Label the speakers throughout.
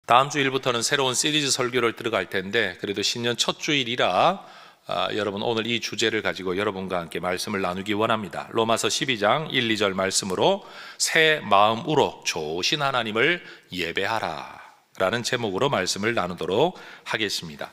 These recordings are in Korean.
Speaker 1: 다음 주일부터는 새로운 시리즈 설교를 들어갈 텐데 그래도 신년 첫 주일이라 여러분 오늘 이 주제를 가지고 여러분과 함께 말씀을 나누기 원합니다. 로마서 12장 1, 2절 말씀으로 새 마음으로 좋으신 하나님을 예배하라 라는 제목으로 말씀을 나누도록 하겠습니다.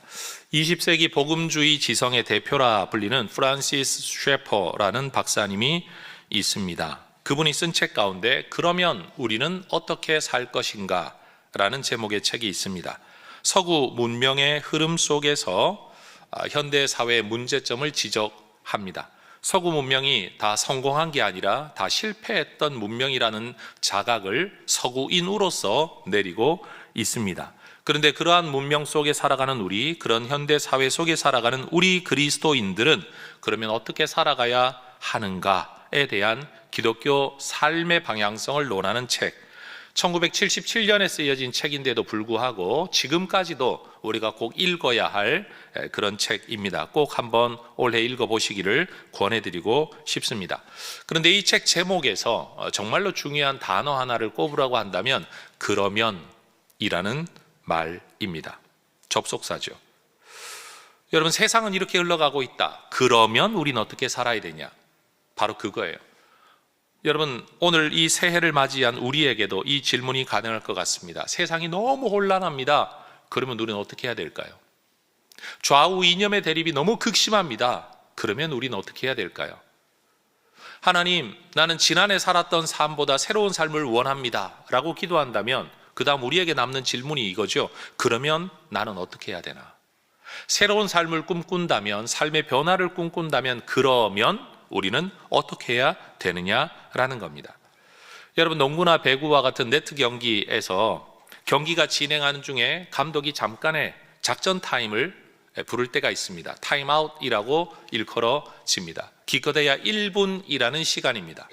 Speaker 1: 20세기 복음주의 지성의 대표라 불리는 프란시스 셰퍼라는 박사님이 있습니다. 그분이 쓴 책 가운데 그러면 우리는 어떻게 살 것인가 라는 제목의 책이 있습니다. 서구 문명의 흐름 속에서 현대 사회의 문제점을 지적합니다. 서구 문명이 다 성공한 게 아니라 다 실패했던 문명이라는 자각을 서구인으로서 내리고 있습니다. 그런데 그러한 문명 속에 살아가는 우리, 그런 현대 사회 속에 살아가는 우리 그리스도인들은 그러면 어떻게 살아가야 하는가에 대한 기독교 삶의 방향성을 논하는 책, 1977년에 쓰여진 책인데도 불구하고 지금까지도 우리가 꼭 읽어야 할 그런 책입니다. 꼭 한번 올해 읽어보시기를 권해드리고 싶습니다. 그런데 이 책 제목에서 정말로 중요한 단어 하나를 꼽으라고 한다면 그러면이라는 말입니다. 접속사죠. 여러분, 세상은 이렇게 흘러가고 있다. 그러면 우리는 어떻게 살아야 되냐? 바로 그거예요. 여러분, 오늘 이 새해를 맞이한 우리에게도 이 질문이 가능할 것 같습니다. 세상이 너무 혼란합니다. 그러면 우리는 어떻게 해야 될까요? 좌우 이념의 대립이 너무 극심합니다. 그러면 우리는 어떻게 해야 될까요? 하나님, 나는 지난해 살았던 삶보다 새로운 삶을 원합니다 라고 기도한다면 그 다음 우리에게 남는 질문이 이거죠. 그러면 나는 어떻게 해야 되나? 새로운 삶을 꿈꾼다면, 삶의 변화를 꿈꾼다면 그러면 우리는 어떻게 해야 되느냐라는 겁니다. 여러분, 농구나 배구와 같은 네트 경기에서 경기가 진행하는 중에 감독이 잠깐의 작전 타임을 부를 때가 있습니다. 타임아웃이라고 일컬어집니다. 기껏해야 1분이라는 시간입니다.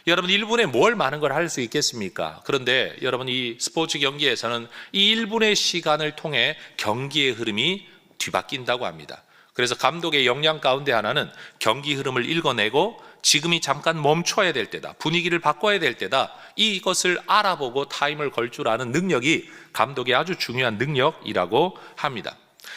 Speaker 1: 여러분, 1분에 뭘 많은 걸 할 수 있겠습니까? 그런데 여러분, 이 스포츠 경기에서는 이 1분의 시간을 통해 경기의 흐름이 뒤바뀐다고 합니다. 그래서 감독의 역량 가운데 하나는 경기 흐름을 읽어내고 지금이 잠깐 멈춰야 될 때다, 분위기를 바꿔야 될 때다, 이것을 알아보고 타임을 걸 줄 아는 능력이 감독의 아주 중요한 능력이라고 합니다.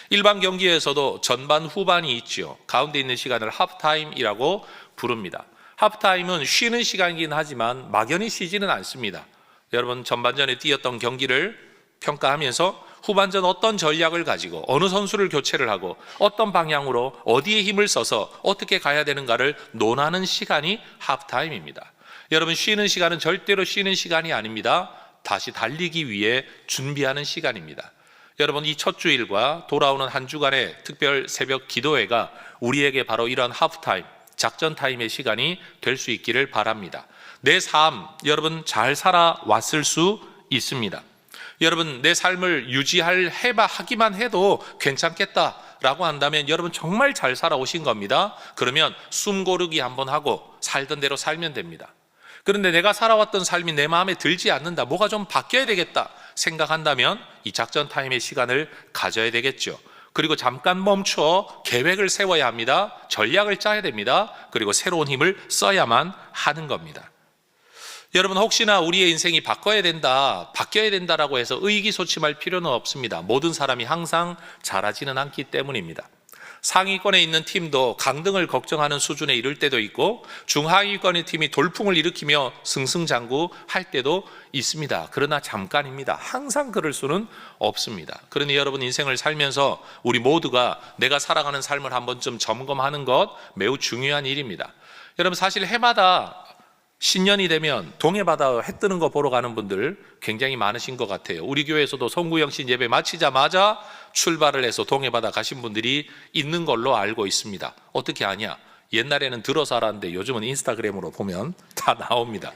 Speaker 1: 일반 경기에서도 전반 후반이 있지요. 가운데 있는 시간을 하프타임이라고 부릅니다. 하프타임은 쉬는 시간이긴 하지만 막연히 쉬지는 않습니다. 여러분, 전반전에 뛰었던 경기를 평가하면서 후반전 어떤 전략을 가지고 어느 선수를 교체를 하고 어떤 방향으로 어디에 힘을 써서 어떻게 가야 되는가를 논하는 시간이 하프타임입니다. 여러분, 쉬는 시간은 절대로 쉬는 시간이 아닙니다. 다시 달리기 위해 준비하는 시간입니다. 여러분, 이 첫 주일과 돌아오는 한 주간의 특별 새벽 기도회가 우리에게 바로 이런 하프타임, 작전 타임의 시간이 될 수 있기를 바랍니다. 내 삶, 여러분 살아왔을 수 있습니다. 여러분, 내 삶을 하기만 해도 괜찮겠다라고 한다면 여러분 정말 잘 살아오신 겁니다. 그러면 숨 고르기 한번 하고 살던 대로 살면 됩니다. 그런데 내가 살아왔던 삶이 내 마음에 들지 않는다, 뭐가 좀 바뀌어야 되겠다 생각한다면 이 작전 타임의 시간을 가져야 되겠죠. 그리고 잠깐 멈춰 계획을 세워야 합니다. 전략을 짜야 됩니다. 그리고 새로운 힘을 써야만 하는 겁니다. 여러분, 혹시나 우리의 인생이 바뀌어야 된다라고 해서 의기소침할 필요는 없습니다. 모든 사람이 항상 잘하지는 않기 때문입니다. 상위권에 있는 팀도 강등을 걱정하는 수준에 이를 때도 있고 중하위권의 팀이 돌풍을 일으키며 승승장구할 때도 있습니다. 그러나 잠깐입니다. 항상 그럴 수는 없습니다. 그러니 여러분, 인생을 살면서 우리 모두가 내가 살아가는 삶을 한 번쯤 점검하는 것 매우 중요한 일입니다. 여러분, 사실 해마다 신년이 되면 동해바다 해 뜨는 거 보러 가는 분들 굉장히 많으신 것 같아요. 우리 교회에서도 송구영신 예배 마치자마자 출발을 해서 동해바다 가신 분들이 있는 걸로 알고 있습니다. 어떻게 아냐? 옛날에는 들어서 알았는데 요즘은 인스타그램으로 보면 다 나옵니다.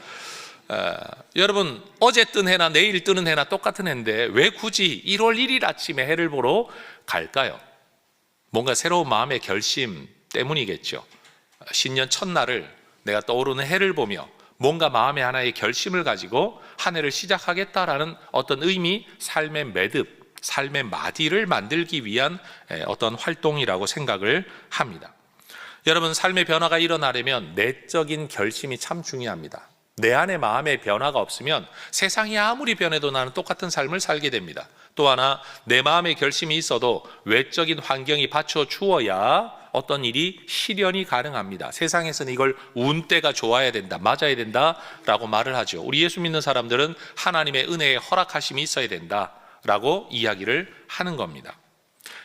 Speaker 1: 여러분, 어제 뜬 해나 내일 뜨는 해나 똑같은 해인데 왜 굳이 1월 1일 아침에 해를 보러 갈까요? 뭔가 새로운 마음의 결심 때문이겠죠. 신년 첫날을 내가 떠오르는 해를 보며 뭔가 마음의 하나의 결심을 가지고 한 해를 시작하겠다라는 어떤 의미, 삶의 매듭, 삶의 마디를 만들기 위한 어떤 활동이라고 생각을 합니다. 여러분, 삶의 변화가 일어나려면 내적인 결심이 참 중요합니다. 내 안에 마음의 변화가 없으면 세상이 아무리 변해도 나는 똑같은 삶을 살게 됩니다. 또 하나, 내 마음의 결심이 있어도 외적인 환경이 받쳐 주어야 어떤 일이 실현이 가능합니다. 세상에서는 이걸 운때가 좋아야 된다, 맞아야 된다라고 말을 하죠. 우리 예수 믿는 사람들은 하나님의 은혜의 허락하심이 있어야 된다라고 이야기를 하는 겁니다.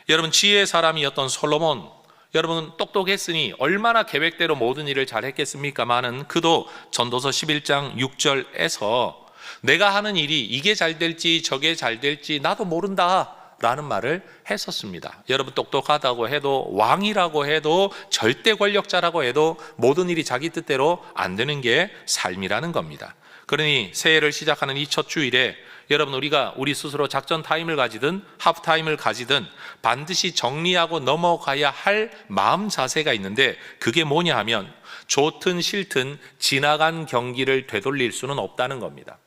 Speaker 1: 여러분, 지혜의 사람이었던 솔로몬, 여러분 똑똑했으니 얼마나 계획대로 모든 일을 잘했겠습니까마는 그도 전도서 11장 6절에서 내가 하는 일이 이게 잘 될지 저게 잘 될지 나도 모른다 라는 말을 했었습니다. 여러분, 똑똑하다고 해도, 왕이라고 해도, 절대 권력자라고 해도 모든 일이 자기 뜻대로 안 되는 게 삶이라는 겁니다. 그러니 새해를 시작하는 이 첫 주일에 여러분, 우리가 우리 스스로 작전 타임을 가지든 하프 타임을 가지든 반드시 정리하고 넘어가야 할 마음 자세가 있는데, 그게 뭐냐 하면 좋든 싫든 지나간 경기를 되돌릴 수는 없다는 겁니다.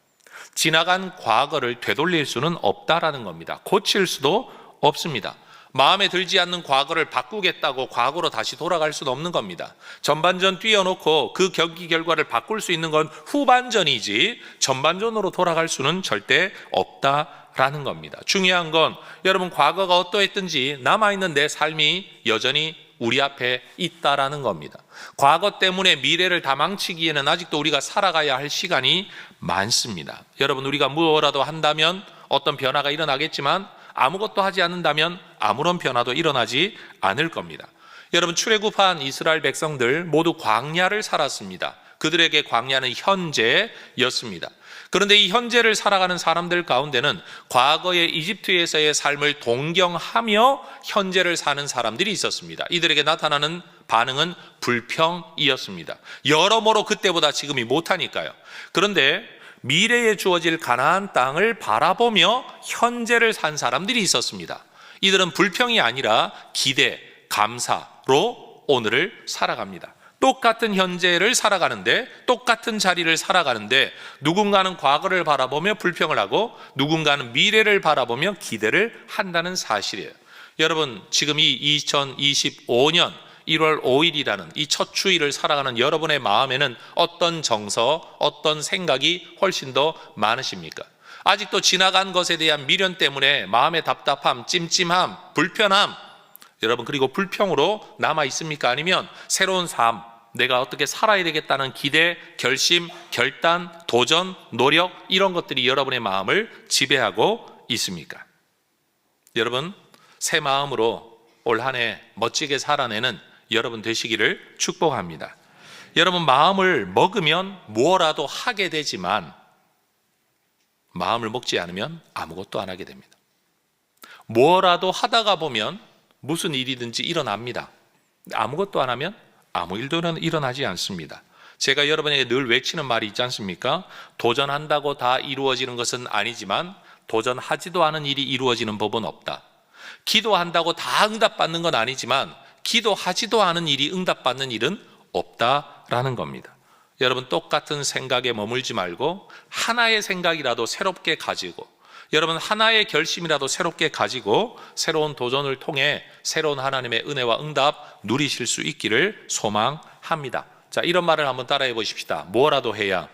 Speaker 1: 지나간 과거를 되돌릴 수는 없다라는 겁니다. 고칠 수도 없습니다. 마음에 들지 않는 과거를 바꾸겠다고 과거로 다시 돌아갈 수는 없는 겁니다. 전반전 뛰어놓고 그 경기 결과를 바꿀 수 있는 건 후반전이지 전반전으로 돌아갈 수는 절대 없다라는 겁니다. 중요한 건 여러분, 과거가 어떠했든지 남아있는 내 삶이 여전히 우리 앞에 있다라는 겁니다. 과거 때문에 미래를 다 망치기에는 아직도 우리가 살아가야 할 시간이 많습니다. 여러분, 우리가 무엇라도 한다면 어떤 변화가 일어나겠지만 아무것도 하지 않는다면 아무런 변화도 일어나지 않을 겁니다. 여러분, 출애굽한 이스라엘 백성들 모두 광야를 살았습니다. 그들에게 광야는 현재였습니다. 그런데 이 현재를 살아가는 사람들 가운데는 과거의 이집트에서의 삶을 동경하며 현재를 사는 사람들이 있었습니다. 이들에게 나타나는 반응은 불평이었습니다. 여러모로 그때보다 지금이 못하니까요. 그런데 미래에 주어질 가나안 땅을 바라보며 현재를 산 사람들이 있었습니다. 이들은 불평이 아니라 기대, 감사로 오늘을 살아갑니다. 똑같은 현재를 살아가는데, 똑같은 자리를 살아가는데 누군가는 과거를 바라보며 불평을 하고 누군가는 미래를 바라보며 기대를 한다는 사실이에요. 여러분, 지금 이 2025년 1월 5일이라는 이 첫 주일을 살아가는 여러분의 마음에는 어떤 정서, 어떤 생각이 훨씬 더 많으십니까? 아직도 지나간 것에 대한 미련 때문에 마음의 답답함, 찜찜함, 불편함, 여러분, 그리고 불평으로 남아 있습니까? 아니면 새로운 삶, 내가 어떻게 살아야 되겠다는 기대, 결심, 결단, 도전, 노력, 이런 것들이 여러분의 마음을 지배하고 있습니까? 여러분, 새 마음으로 올 한 해 멋지게 살아내는 여러분 되시기를 축복합니다. 여러분, 마음을 먹으면 뭐라도 하게 되지만 마음을 먹지 않으면 아무것도 안 하게 됩니다. 뭐라도 하다가 보면 무슨 일이든지 일어납니다. 아무것도 안 하면 아무 일도 일어나지 않습니다. 제가 여러분에게 늘 외치는 말이 있지 않습니까? 도전한다고 다 이루어지는 것은 아니지만 도전하지도 않은 일이 이루어지는 법은 없다. 기도한다고 다 응답받는 건 아니지만 기도하지도 않은 일이 응답받는 일은 없다라는 겁니다. 여러분, 똑같은 생각에 머물지 말고 하나의 생각이라도 새롭게 가지고, 여러분 하나의 결심이라도 새롭게 가지고 새로운 도전을 통해 새로운 하나님의 은혜와 응답 누리실 수 있기를 소망합니다. 자, 이런 말을 한번 따라해 보십시다. 뭐라도 해야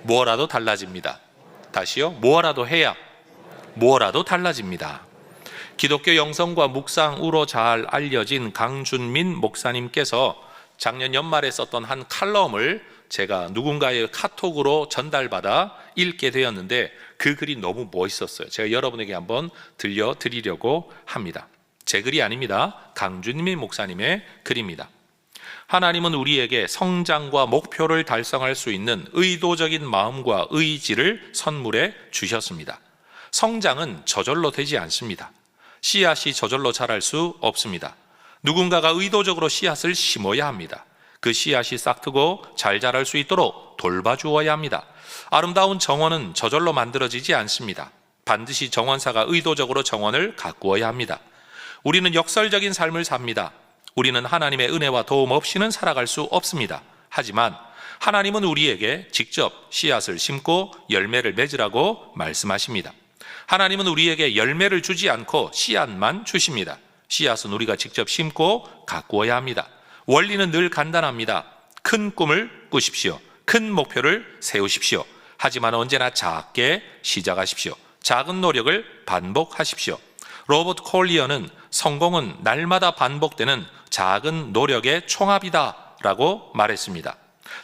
Speaker 1: 뭐라도 달라집니다. 다시요. 뭐라도 해야 뭐라도 달라집니다. 기독교 영성과 묵상으로 잘 알려진 강준민 목사님께서 작년 연말에 썼던 한 칼럼을 제가 누군가의 카톡으로 전달받아 읽게 되었는데 그 글이 너무 멋있었어요. 제가 여러분에게 한번 들려드리려고 합니다. 제 글이 아닙니다. 강준민 목사님의 글입니다. 하나님은 우리에게 성장과 목표를 달성할 수 있는 의도적인 마음과 의지를 선물해 주셨습니다. 성장은 저절로 되지 않습니다. 씨앗이 저절로 자랄 수 없습니다. 누군가가 의도적으로 씨앗을 심어야 합니다. 그 씨앗이 싹트고 잘 자랄 수 있도록 돌봐주어야 합니다. 아름다운 정원은 저절로 만들어지지 않습니다. 반드시 정원사가 의도적으로 정원을 가꾸어야 합니다. 우리는 역설적인 삶을 삽니다. 우리는 하나님의 은혜와 도움 없이는 살아갈 수 없습니다. 하지만 하나님은 우리에게 직접 씨앗을 심고 열매를 맺으라고 말씀하십니다. 하나님은 우리에게 열매를 주지 않고 씨앗만 주십니다. 씨앗은 우리가 직접 심고 가꾸어야 합니다. 원리는 늘 간단합니다. 큰 꿈을 꾸십시오. 큰 목표를 세우십시오. 하지만 언제나 작게 시작하십시오. 작은 노력을 반복하십시오. 로버트 콜리어는 성공은 날마다 반복되는 작은 노력의 총합이다 라고 말했습니다.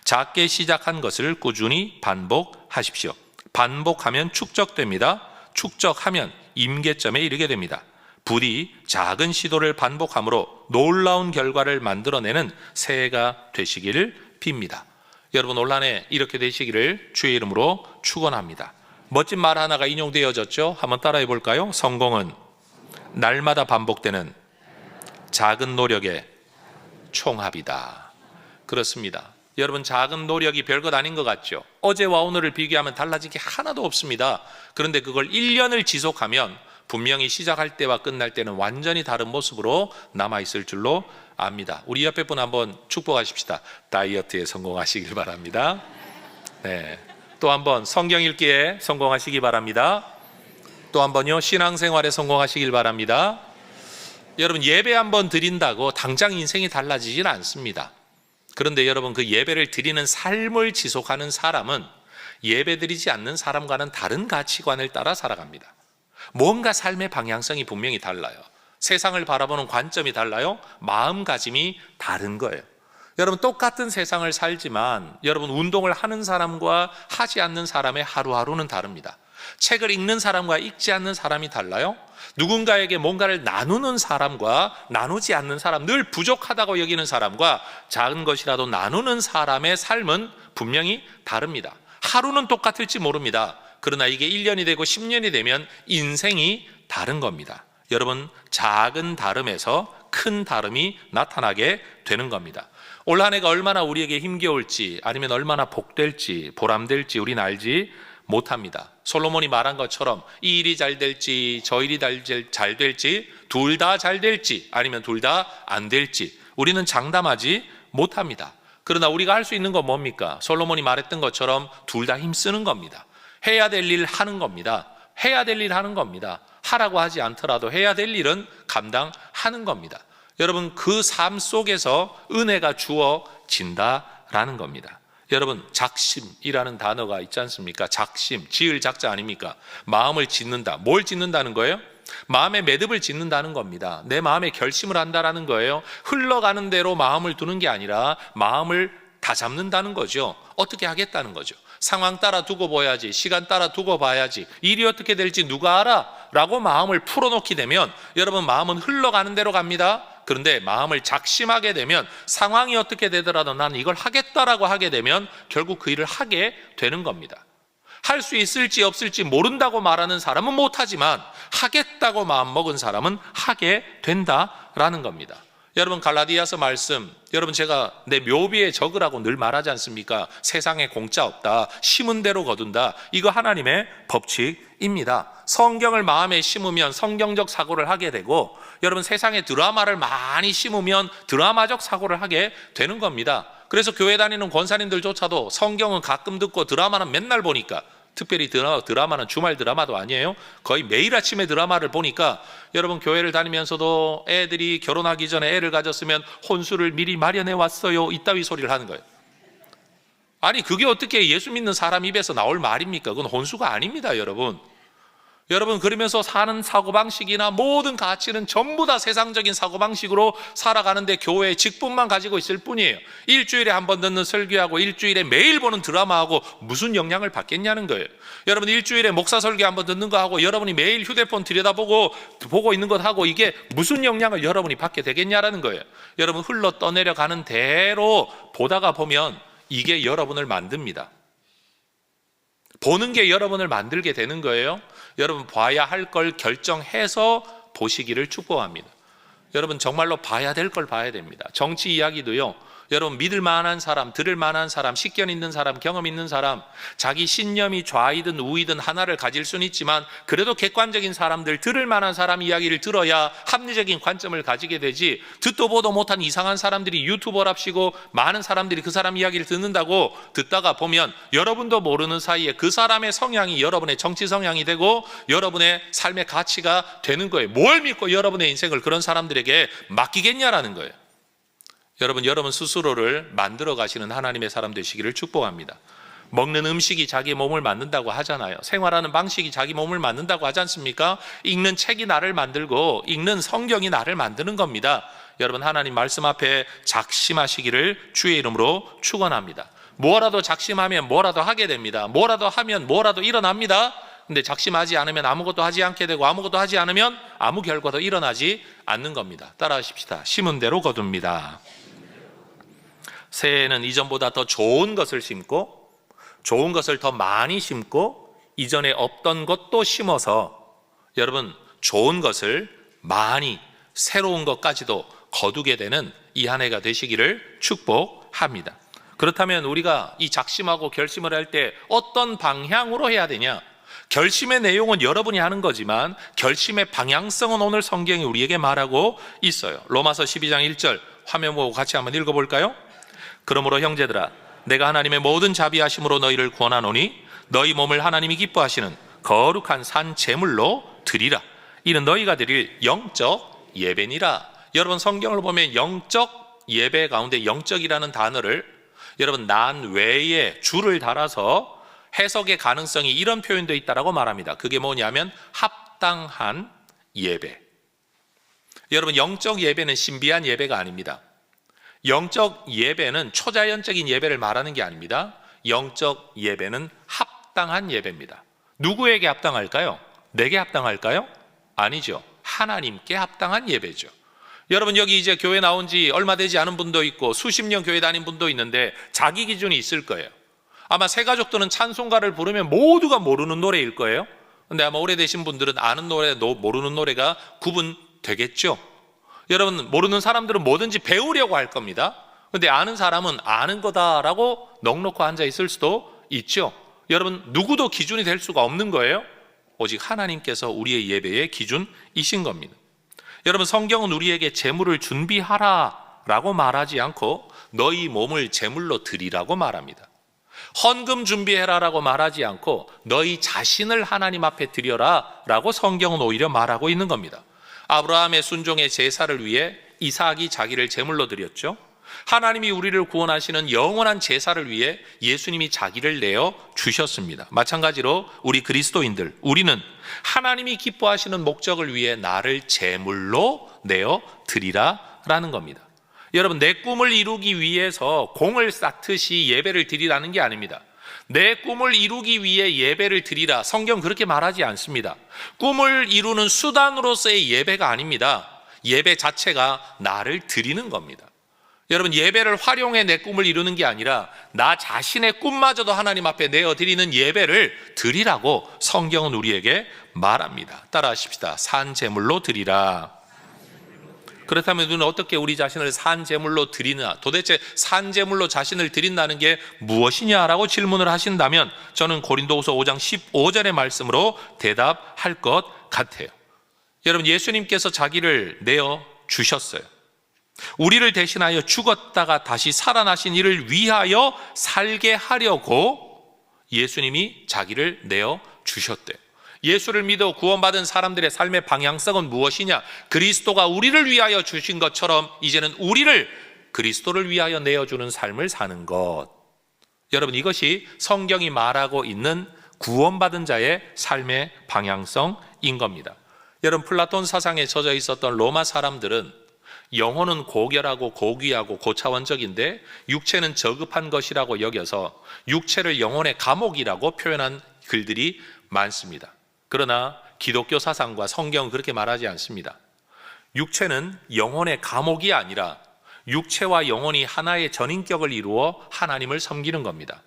Speaker 1: 작게 시작한 것을 꾸준히 반복하십시오. 반복하면 축적됩니다. 축적하면 임계점에 이르게 됩니다. 부디 작은 시도를 반복함으로 놀라운 결과를 만들어내는 새해가 되시기를 빕니다. 여러분 올 한 해 이렇게 되시기를 주의 이름으로 축원합니다. 멋진 말 하나가 인용되어졌죠? 한번 따라해 볼까요? 성공은 날마다 반복되는 작은 노력의 총합이다. 그렇습니다. 여러분 작은 노력이 별것 아닌 것 같죠? 어제와 오늘을 비교하면 달라진 게 하나도 없습니다. 그런데 그걸 1년을 지속하면 분명히 시작할 때와 끝날 때는 완전히 다른 모습으로 남아있을 줄로 압니다. 우리 옆에 분 한번 축복하십시다. 다이어트에 성공하시길 바랍니다. 네. 또 한번 성경 읽기에 성공하시기 바랍니다. 또 한번요 신앙생활에 성공하시길 바랍니다. 여러분 예배 한번 드린다고 당장 인생이 달라지진 않습니다. 그런데 여러분 그 예배를 드리는 삶을 지속하는 사람은 예배 드리지 않는 사람과는 다른 가치관을 따라 살아갑니다. 뭔가 삶의 방향성이 분명히 달라요. 세상을 바라보는 관점이 달라요. 마음가짐이 다른 거예요. 여러분 똑같은 세상을 살지만 여러분 운동을 하는 사람과 하지 않는 사람의 하루하루는 다릅니다. 책을 읽는 사람과 읽지 않는 사람이 달라요. 누군가에게 뭔가를 나누는 사람과 나누지 않는 사람, 늘 부족하다고 여기는 사람과 작은 것이라도 나누는 사람의 삶은 분명히 다릅니다. 하루는 똑같을지 모릅니다. 그러나 이게 1년이 되고 10년이 되면 인생이 다른 겁니다. 여러분 작은 다름에서 큰 다름이 나타나게 되는 겁니다. 올 한 해가 얼마나 우리에게 힘겨울지 아니면 얼마나 복될지 보람될지 우리는 알지 못합니다. 솔로몬이 말한 것처럼 이 일이 잘 될지 저 일이 잘 될지 둘 다 잘 될지 아니면 둘 다 안 될지 우리는 장담하지 못합니다. 그러나 우리가 할 수 있는 건 뭡니까? 솔로몬이 말했던 것처럼 둘 다 힘쓰는 겁니다. 해야 될 일 하는 겁니다. 해야 될 일 하는 겁니다. 하라고 하지 않더라도 해야 될 일은 감당하는 겁니다. 여러분 그 삶 속에서 은혜가 주어진다라는 겁니다. 여러분 작심이라는 단어가 있지 않습니까? 작심, 지을 작자 아닙니까? 마음을 짓는다. 뭘 짓는다는 거예요? 마음의 매듭을 짓는다는 겁니다. 내 마음에 결심을 한다라는 거예요. 흘러가는 대로 마음을 두는 게 아니라 마음을 다 잡는다는 거죠. 어떻게 하겠다는 거죠. 상황 따라 두고 봐야지, 시간 따라 두고 봐야지, 일이 어떻게 될지 누가 알아? 라고 마음을 풀어놓게 되면 여러분 마음은 흘러가는 대로 갑니다. 그런데 마음을 작심하게 되면 상황이 어떻게 되더라도 나는 이걸 하겠다라고 하게 되면 결국 그 일을 하게 되는 겁니다. 할 수 있을지 없을지 모른다고 말하는 사람은 못하지만 하겠다고 마음먹은 사람은 하게 된다라는 겁니다. 여러분 갈라디아서 말씀, 여러분 제가 내 묘비에 적으라고 늘 말하지 않습니까? 세상에 공짜 없다, 심은 대로 거둔다. 이거 하나님의 법칙입니다. 성경을 마음에 심으면 성경적 사고를 하게 되고 여러분 세상에 드라마를 많이 심으면 드라마적 사고를 하게 되는 겁니다. 그래서 교회 다니는 권사님들조차도 성경은 가끔 듣고 드라마는 맨날 보니까, 특별히 드라마는 주말 드라마도 아니에요. 거의 매일 아침에 드라마를 보니까 여러분 교회를 다니면서도 애들이 결혼하기 전에 애를 가졌으면 혼수를 미리 마련해 왔어요, 이따위 소리를 하는 거예요. 아니 그게 어떻게 예수 믿는 사람 입에서 나올 말입니까? 그건 혼수가 아닙니다. 여러분 그러면서 사는 사고방식이나 모든 가치는 전부 다 세상적인 사고방식으로 살아가는데 교회의 직분만 가지고 있을 뿐이에요. 일주일에 한 번 듣는 설교하고 일주일에 매일 보는 드라마하고 무슨 영향을 받겠냐는 거예요. 여러분 일주일에 목사 설교 한 번 듣는 거하고 여러분이 매일 휴대폰 들여다보고 있는 것하고 이게 무슨 영향을 여러분이 받게 되겠냐라는 거예요. 여러분 흘러 떠내려가는 대로 보다가 보면 이게 여러분을 만듭니다. 보는 게 여러분을 만들게 되는 거예요. 여러분 봐야 할 걸 결정해서 보시기를 축복합니다. 여러분 정말로 봐야 될 걸 봐야 됩니다. 정치 이야기도요, 여러분 믿을 만한 사람, 들을 만한 사람, 식견 있는 사람, 경험 있는 사람, 자기 신념이 좌이든 우이든 하나를 가질 수는 있지만 그래도 객관적인 사람들, 들을 만한 사람 이야기를 들어야 합리적인 관점을 가지게 되지, 듣도 보도 못한 이상한 사람들이 유튜버랍시고 많은 사람들이 그 사람 이야기를 듣는다고 듣다가 보면 여러분도 모르는 사이에 그 사람의 성향이 여러분의 정치 성향이 되고 여러분의 삶의 가치가 되는 거예요. 뭘 믿고 여러분의 인생을 그런 사람들에게 맡기겠냐라는 거예요. 여러분 스스로를 만들어 가시는 하나님의 사람 되시기를 축복합니다. 먹는 음식이 자기 몸을 만든다고 하잖아요. 생활하는 방식이 자기 몸을 만든다고 하지 않습니까? 읽는 책이 나를 만들고 읽는 성경이 나를 만드는 겁니다. 여러분, 하나님 말씀 앞에 작심하시기를 주의 이름으로 축원합니다. 뭐라도 작심하면 뭐라도 하게 됩니다. 뭐라도 하면 뭐라도 일어납니다. 근데 작심하지 않으면 아무것도 하지 않게 되고, 아무것도 하지 않으면 아무 결과도 일어나지 않는 겁니다. 따라하십시다. 심은 대로 거둡니다. 새해에는 이전보다 더 좋은 것을 심고, 좋은 것을 더 많이 심고, 이전에 없던 것도 심어서 여러분 좋은 것을 많이, 새로운 것까지도 거두게 되는 이 한 해가 되시기를 축복합니다. 그렇다면 우리가 이 작심하고 결심을 할 때 어떤 방향으로 해야 되냐? 결심의 내용은 여러분이 하는 거지만 결심의 방향성은 오늘 성경이 우리에게 말하고 있어요. 로마서 12장 1절 화면 보고 같이 한번 읽어볼까요? 그러므로 형제들아, 내가 하나님의 모든 자비하심으로 너희를 구원하노니 너희 몸을 하나님이 기뻐하시는 거룩한 산 제물로 드리라. 이는 너희가 드릴 영적 예배니라. 여러분, 성경을 보면 영적 예배 가운데 영적이라는 단어를 여러분 난 외에 줄을 달아서 해석의 가능성이 이런 표현되어 있다고 말합니다. 그게 뭐냐면 합당한 예배. 여러분, 영적 예배는 신비한 예배가 아닙니다. 영적 예배는 초자연적인 예배를 말하는 게 아닙니다. 영적 예배는 합당한 예배입니다. 누구에게 합당할까요? 내게 합당할까요? 아니죠. 하나님께 합당한 예배죠. 여러분, 여기 이제 교회 나온 지 얼마 되지 않은 분도 있고 수십 년 교회 다닌 분도 있는데 자기 기준이 있을 거예요. 아마 새 가족들은 찬송가를 부르면 모두가 모르는 노래일 거예요. 근데 아마 오래되신 분들은 아는 노래, 모르는 노래가 구분되겠죠. 여러분, 모르는 사람들은 뭐든지 배우려고 할 겁니다. 근데 아는 사람은 아는 거다라고 넋놓고 앉아 있을 수도 있죠. 여러분, 누구도 기준이 될 수가 없는 거예요. 오직 하나님께서 우리의 예배의 기준이신 겁니다. 여러분, 성경은 우리에게 제물을 준비하라라고 말하지 않고 너희 몸을 제물로 드리라고 말합니다. 헌금 준비해라라고 말하지 않고 너희 자신을 하나님 앞에 드려라라고 성경은 오히려 말하고 있는 겁니다. 아브라함의 순종의 제사를 위해 이삭이 자기를 제물로 드렸죠. 하나님이 우리를 구원하시는 영원한 제사를 위해 예수님이 자기를 내어 주셨습니다. 마찬가지로 우리 그리스도인들, 우리는 하나님이 기뻐하시는 목적을 위해 나를 제물로 내어 드리라라는 겁니다. 여러분, 내 꿈을 이루기 위해서 공을 쌓듯이 예배를 드리라는 게 아닙니다. 내 꿈을 이루기 위해 예배를 드리라, 성경 그렇게 말하지 않습니다. 꿈을 이루는 수단으로서의 예배가 아닙니다. 예배 자체가 나를 드리는 겁니다. 여러분, 예배를 활용해 내 꿈을 이루는 게 아니라 나 자신의 꿈마저도 하나님 앞에 내어드리는 예배를 드리라고 성경은 우리에게 말합니다. 따라하십시다. 산 제물로 드리라. 그렇다면 우리는 어떻게 우리 자신을 산 제물로 드리나, 도대체 산 제물로 자신을 드린다는 게 무엇이냐라고 질문을 하신다면 저는 고린도후서 5장 15절의 말씀으로 대답할 것 같아요. 여러분, 예수님께서 자기를 내어 주셨어요. 우리를 대신하여 죽었다가 다시 살아나신 이를 위하여 살게 하려고 예수님이 자기를 내어 주셨대요. 예수를 믿어 구원받은 사람들의 삶의 방향성은 무엇이냐? 그리스도가 우리를 위하여 주신 것처럼 이제는 우리를 그리스도를 위하여 내어주는 삶을 사는 것. 여러분, 이것이 성경이 말하고 있는 구원받은 자의 삶의 방향성인 겁니다. 여러분, 플라톤 사상에 젖어 있었던 로마 사람들은 영혼은 고결하고 고귀하고 고차원적인데 육체는 저급한 것이라고 여겨서 육체를 영혼의 감옥이라고 표현한 글들이 많습니다. 그러나 기독교 사상과 성경은 그렇게 말하지 않습니다. 육체는 영혼의 감옥이 아니라 육체와 영혼이 하나의 전인격을 이루어 하나님을 섬기는 겁니다.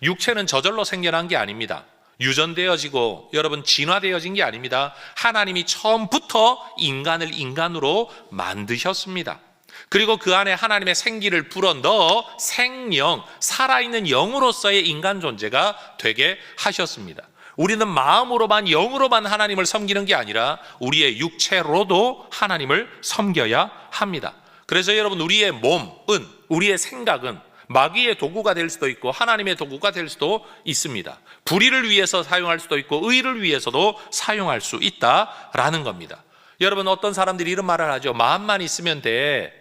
Speaker 1: 육체는 저절로 생겨난 게 아닙니다. 유전되어지고 여러분 진화되어진 게 아닙니다. 하나님이 처음부터 인간을 인간으로 만드셨습니다. 그리고 그 안에 하나님의 생기를 불어넣어 생명, 살아있는 영으로서의 인간 존재가 되게 하셨습니다. 우리는 마음으로만 영으로만 하나님을 섬기는 게 아니라 우리의 육체로도 하나님을 섬겨야 합니다. 그래서 여러분, 우리의 몸은, 우리의 생각은 마귀의 도구가 될 수도 있고 하나님의 도구가 될 수도 있습니다. 불의를 위해서 사용할 수도 있고 의를 위해서도 사용할 수 있다라는 겁니다. 여러분, 어떤 사람들이 이런 말을 하죠. 마음만 있으면 돼.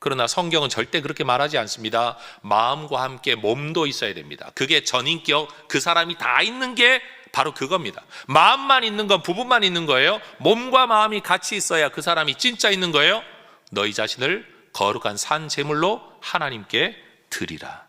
Speaker 1: 그러나 성경은 절대 그렇게 말하지 않습니다. 마음과 함께 몸도 있어야 됩니다. 그게 전인격, 그 사람이 다 있는 게 바로 그겁니다. 마음만 있는 건 부분만 있는 거예요. 몸과 마음이 같이 있어야 그 사람이 진짜 있는 거예요. 너희 자신을 거룩한 산 제물로 하나님께 드리라.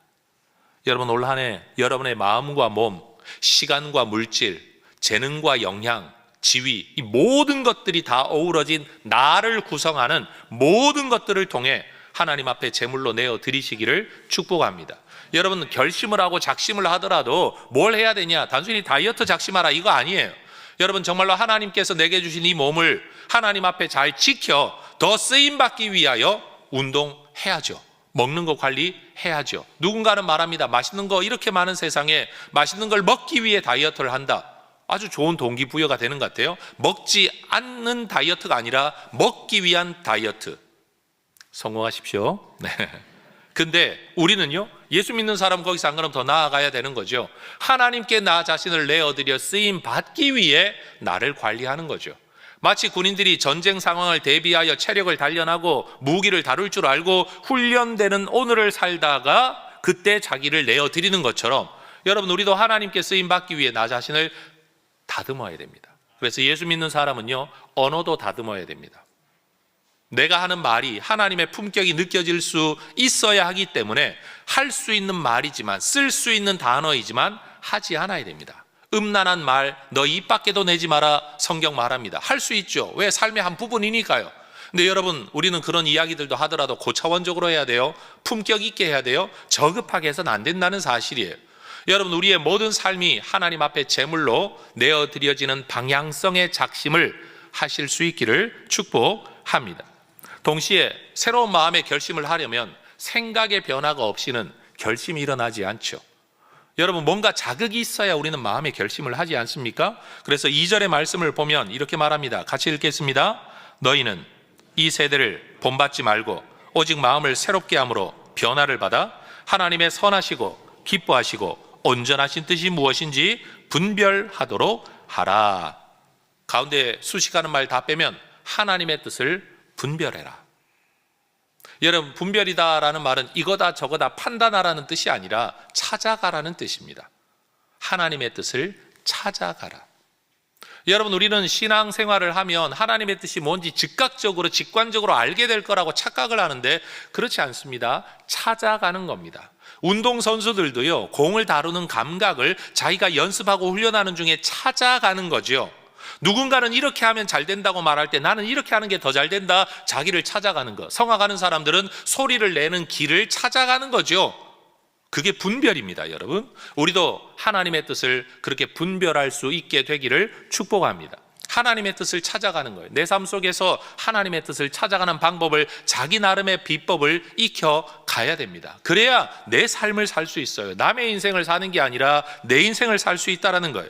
Speaker 1: 여러분, 올 한 해 여러분의 마음과 몸, 시간과 물질, 재능과 영향, 지위, 이 모든 것들이 다 어우러진 나를 구성하는 모든 것들을 통해 하나님 앞에 제물로 내어 드리시기를 축복합니다. 여러분, 결심을 하고 작심을 하더라도 뭘 해야 되냐? 단순히 다이어트 작심하라 이거 아니에요. 여러분, 정말로 하나님께서 내게 주신 이 몸을 하나님 앞에 잘 지켜 더 쓰임받기 위하여 운동해야죠. 먹는 거 관리해야죠. 누군가는 말합니다. 맛있는 거 이렇게 많은 세상에 맛있는 걸 먹기 위해 다이어트를 한다. 아주 좋은 동기부여가 되는 것 같아요. 먹지 않는 다이어트가 아니라 먹기 위한 다이어트. 성공하십시오. 네. 근데 우리는요, 예수 믿는 사람 거기서 안 그러면 더 나아가야 되는 거죠. 하나님께 나 자신을 내어드려 쓰임 받기 위해 나를 관리하는 거죠. 마치 군인들이 전쟁 상황을 대비하여 체력을 단련하고 무기를 다룰 줄 알고 훈련되는 오늘을 살다가 그때 자기를 내어드리는 것처럼 여러분, 우리도 하나님께 쓰임 받기 위해 나 자신을 다듬어야 됩니다. 그래서 예수 믿는 사람은요, 언어도 다듬어야 됩니다. 내가 하는 말이 하나님의 품격이 느껴질 수 있어야 하기 때문에 할 수 있는 말이지만, 쓸 수 있는 단어이지만 하지 않아야 됩니다. 음란한 말 너 입 밖에도 내지 마라 성경 말합니다. 할 수 있죠. 왜? 삶의 한 부분이니까요. 근데 여러분, 우리는 그런 이야기들도 하더라도 고차원적으로 해야 돼요. 품격 있게 해야 돼요. 저급하게 해서는 안 된다는 사실이에요. 여러분, 우리의 모든 삶이 하나님 앞에 제물로 내어드려지는 방향성의 작심을 하실 수 있기를 축복합니다. 동시에 새로운 마음의 결심을 하려면 생각의 변화가 없이는 결심이 일어나지 않죠. 여러분, 뭔가 자극이 있어야 우리는 마음의 결심을 하지 않습니까? 그래서 2절의 말씀을 보면 이렇게 말합니다. 같이 읽겠습니다. 너희는 이 세대를 본받지 말고 오직 마음을 새롭게 함으로 변화를 받아 하나님의 선하시고 기뻐하시고 온전하신 뜻이 무엇인지 분별하도록 하라. 가운데 수식하는 말 다 빼면 하나님의 뜻을 분별해라. 여러분, 분별이다라는 말은 이거다 저거다 판단하라는 뜻이 아니라 찾아가라는 뜻입니다. 하나님의 뜻을 찾아가라. 여러분, 우리는 신앙생활을 하면 하나님의 뜻이 뭔지 즉각적으로 직관적으로 알게 될 거라고 착각을 하는데 그렇지 않습니다. 찾아가는 겁니다. 운동선수들도요, 공을 다루는 감각을 자기가 연습하고 훈련하는 중에 찾아가는 거죠. 누군가는 이렇게 하면 잘 된다고 말할 때 나는 이렇게 하는 게 더 잘 된다, 자기를 찾아가는 것. 성악하는 사람들은 소리를 내는 길을 찾아가는 거죠. 그게 분별입니다. 여러분, 우리도 하나님의 뜻을 그렇게 분별할 수 있게 되기를 축복합니다. 하나님의 뜻을 찾아가는 거예요. 내 삶 속에서 하나님의 뜻을 찾아가는 방법을, 자기 나름의 비법을 익혀가야 됩니다. 그래야 내 삶을 살 수 있어요. 남의 인생을 사는 게 아니라 내 인생을 살 수 있다는 거예요.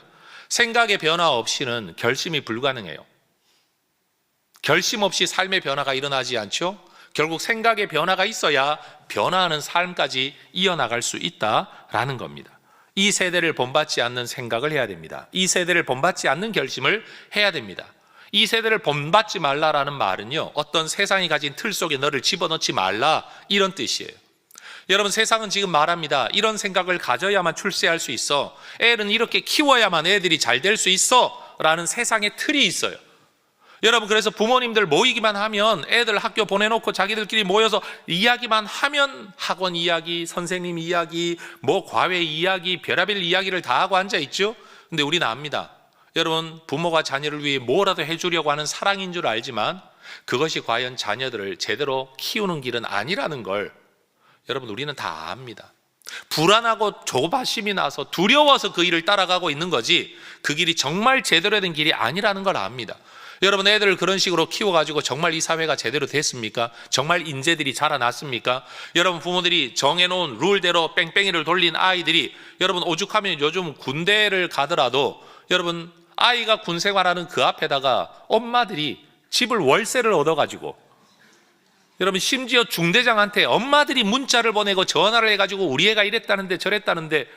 Speaker 1: 생각의 변화 없이는 결심이 불가능해요. 결심 없이 삶의 변화가 일어나지 않죠. 결국 생각의 변화가 있어야 변화하는 삶까지 이어나갈 수 있다라는 겁니다. 이 세대를 본받지 않는 생각을 해야 됩니다. 이 세대를 본받지 않는 결심을 해야 됩니다. 이 세대를 본받지 말라라는 말은요, 어떤 세상이 가진 틀 속에 너를 집어넣지 말라 이런 뜻이에요. 여러분, 세상은 지금 말합니다. 이런 생각을 가져야만 출세할 수 있어. 애는 이렇게 키워야만 애들이 잘 될 수 있어 라는 세상의 틀이 있어요. 여러분, 그래서 부모님들 모이기만 하면 애들 학교 보내놓고 자기들끼리 모여서 이야기만 하면 학원 이야기, 선생님 이야기, 뭐 과외 이야기, 별의별 이야기를 다 하고 앉아있죠. 근데 우리는 압니다. 여러분, 부모가 자녀를 위해 뭐라도 해주려고 하는 사랑인 줄 알지만 그것이 과연 자녀들을 제대로 키우는 길은 아니라는 걸 여러분, 우리는 다 압니다. 불안하고 조바심이 나서 두려워서 그 일을 따라가고 있는 거지 그 길이 정말 제대로 된 길이 아니라는 걸 압니다. 여러분, 애들을 그런 식으로 키워가지고 정말 이 사회가 제대로 됐습니까? 정말 인재들이 자라났습니까? 여러분, 부모들이 정해놓은 룰대로 뺑뺑이를 돌린 아이들이 여러분, 오죽하면 요즘 군대를 가더라도 여러분, 아이가 군 생활하는 그 앞에다가 엄마들이 집을 월세를 얻어가지고 여러분, 심지어 중대장한테 엄마들이 문자를 보내고 전화를 해가지고 우리 애가 이랬다는데 저랬다는데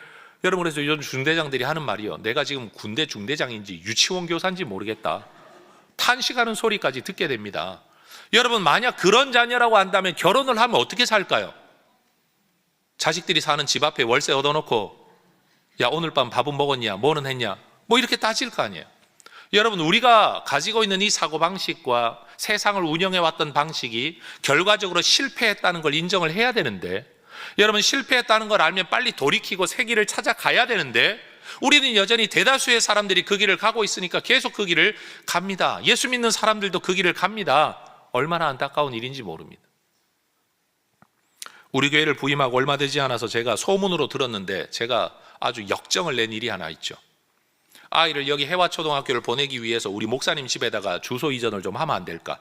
Speaker 1: 여러분, 그래서 요즘 중대장들이 하는 말이요, 내가 지금 군대 중대장인지 유치원 교사인지 모르겠다, 탄식하는 소리까지 듣게 됩니다. 여러분, 만약 그런 자녀라고 한다면 결혼을 하면 어떻게 살까요? 자식들이 사는 집 앞에 월세 얻어놓고 야, 오늘 밤 밥은 먹었냐? 뭐는 했냐? 뭐 이렇게 따질 거 아니에요. 여러분, 우리가 가지고 있는 이 사고방식과 세상을 운영해왔던 방식이 결과적으로 실패했다는 걸 인정을 해야 되는데, 여러분, 실패했다는 걸 알면 빨리 돌이키고 새 길을 찾아가야 되는데, 우리는 여전히 대다수의 사람들이 그 길을 가고 있으니까 계속 그 길을 갑니다. 예수 믿는 사람들도 그 길을 갑니다. 얼마나 안타까운 일인지 모릅니다. 우리 교회를 부임하고 얼마 되지 않아서 제가 소문으로 들었는데, 제가 아주 역정을 낸 일이 하나 있죠. 아이를 여기 해화초등학교를 보내기 위해서 우리 목사님 집에다가 주소 이전을 좀 하면 안 될까?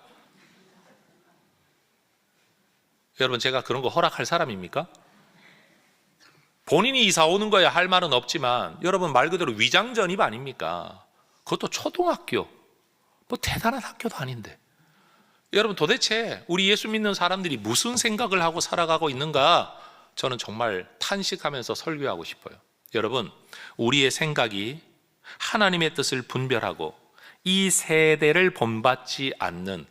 Speaker 1: 여러분, 제가 그런 거 허락할 사람입니까? 본인이 이사 오는 거야 할 말은 없지만, 여러분, 말 그대로 위장전입 아닙니까? 그것도 초등학교, 뭐 대단한 학교도 아닌데. 여러분, 도대체 우리 예수 믿는 사람들이 무슨 생각을 하고 살아가고 있는가? 저는 정말 탄식하면서 설교하고 싶어요. 여러분, 우리의 생각이 하나님의 뜻을 분별하고 이 세대를 본받지 않는